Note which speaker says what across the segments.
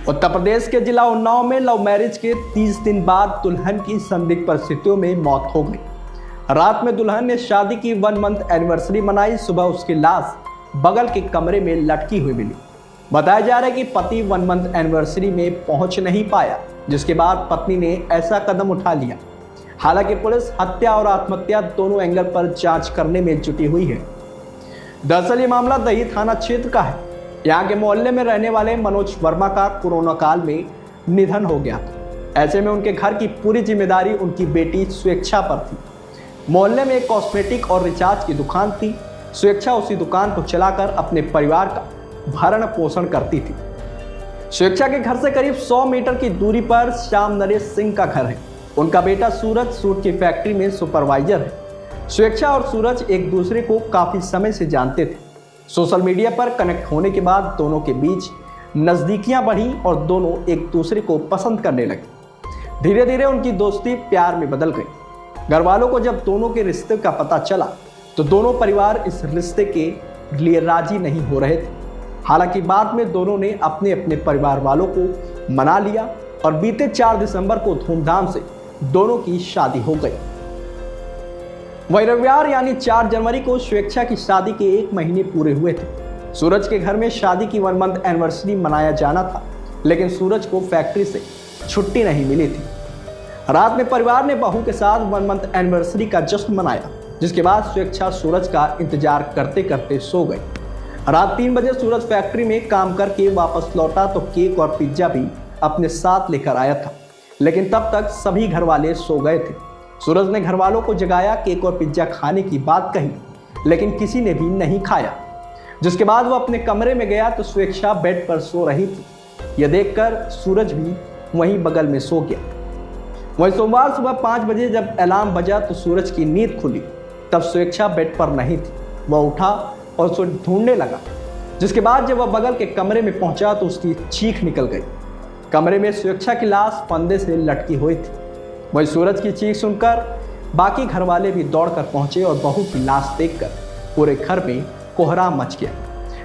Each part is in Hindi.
Speaker 1: उत्तर प्रदेश के जिला उन्नाव में लव मैरिज के 30 दिन बाद दुल्हन की संदिग्ध परिस्थितियों में मौत हो गई। रात में दुल्हन ने शादी की 1 मंथ एनिवर्सरी मनाई। सुबह उसकी लाश बगल के कमरे में लटकी हुई मिली। बताया जा रहा है कि पति 1 मंथ एनिवर्सरी में पहुंच नहीं पाया, जिसके बाद पत्नी ने ऐसा कदम उठा लिया। हालांकि पुलिस हत्या और आत्महत्या दोनों एंगल पर जांच करने में जुटी हुई है। दरअसल ये मामला दही थाना क्षेत्र का है। यहाँ के मोहल्ले में रहने वाले मनोज वर्मा का कोरोना काल में निधन हो गया था। ऐसे में उनके घर की पूरी जिम्मेदारी उनकी बेटी स्वेच्छा पर थी। मोहल्ले में एक कॉस्मेटिक और रिचार्ज की दुकान थी। स्वेच्छा उसी दुकान को चलाकर अपने परिवार का भरण पोषण करती थी। स्वेच्छा के घर से करीब 100 मीटर की दूरी पर श्याम नरेश सिंह का घर है। उनका बेटा सूरज सूट की फैक्ट्री में सुपरवाइजर है। स्वेच्छा और सूरज एक दूसरे को काफी समय से जानते थे। सोशल मीडिया पर कनेक्ट होने के बाद दोनों के बीच नजदीकियां बढ़ी और दोनों एक दूसरे को पसंद करने लगे। धीरे धीरे उनकी दोस्ती प्यार में बदल गई। घर वालों को जब दोनों के रिश्ते का पता चला तो दोनों परिवार इस रिश्ते के लिए राजी नहीं हो रहे थे। हालांकि बाद में दोनों ने अपने अपने परिवार वालों को मना लिया और बीते 4 दिसंबर को धूमधाम से दोनों की शादी हो गई। वही रविवार यानी 4 जनवरी को स्वेच्छा की शादी के 1 महीने पूरे हुए थे। सूरज के घर में शादी की 1 मंथ एनिवर्सरी मनाया जाना था, लेकिन सूरज को फैक्ट्री से छुट्टी नहीं मिली थी। रात में परिवार ने बहू के साथ 1 मंथ एनिवर्सरी का जश्न मनाया, जिसके बाद स्वेच्छा सूरज का इंतजार करते करते सो गई। रात 3 बजे सूरज फैक्ट्री में काम करके वापस लौटा तो केक और पिज्जा भी अपने साथ लेकर आया था, लेकिन तब तक सभी घर वाले सो गए थे। सूरज ने घर वालों को जगाया, केक और पिज्जा खाने की बात कही, लेकिन किसी ने भी नहीं खाया। जिसके बाद वो अपने कमरे में गया तो स्वेच्छा बेड पर सो रही थी। यह देखकर सूरज भी वहीं बगल में सो गया। वहीं सोमवार सुबह 5 बजे जब अलार्म बजा तो सूरज की नींद खुली। तब स्वेच्छा बेड पर नहीं थी। वह उठा और उसे ढूंढने लगा। जिसके बाद जब वह बगल के कमरे में पहुंचा तो उसकी चीख निकल गई। कमरे में स्वेच्छा की लाश फंदे से लटकी हुई थी। वही सूरज की चीख सुनकर बाकी घर वाले भी दौड़कर पहुंचे और बहू की लाश देखकर पूरे घर में कोहराम मच गया।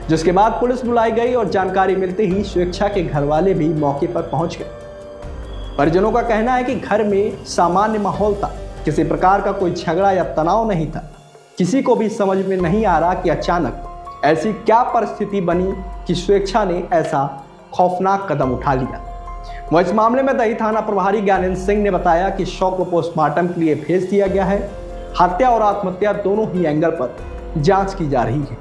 Speaker 1: जिसके बाद पुलिस बुलाई गई और जानकारी मिलते ही स्वेच्छा के घर वाले भी मौके पर पहुंच गए। परिजनों का कहना है कि घर में सामान्य माहौल था, किसी प्रकार का कोई झगड़ा या तनाव नहीं था। किसी को भी समझ में नहीं आ रहा कि अचानक ऐसी क्या परिस्थिति बनी कि स्वेच्छा ने ऐसा खौफनाक कदम उठा लिया। वह इस मामले में दही थाना प्रभारी ज्ञानेंद्र सिंह ने बताया कि शव को पोस्टमार्टम के लिए भेज दिया गया है। हत्या और आत्महत्या दोनों ही एंगल पर जांच की जा रही है।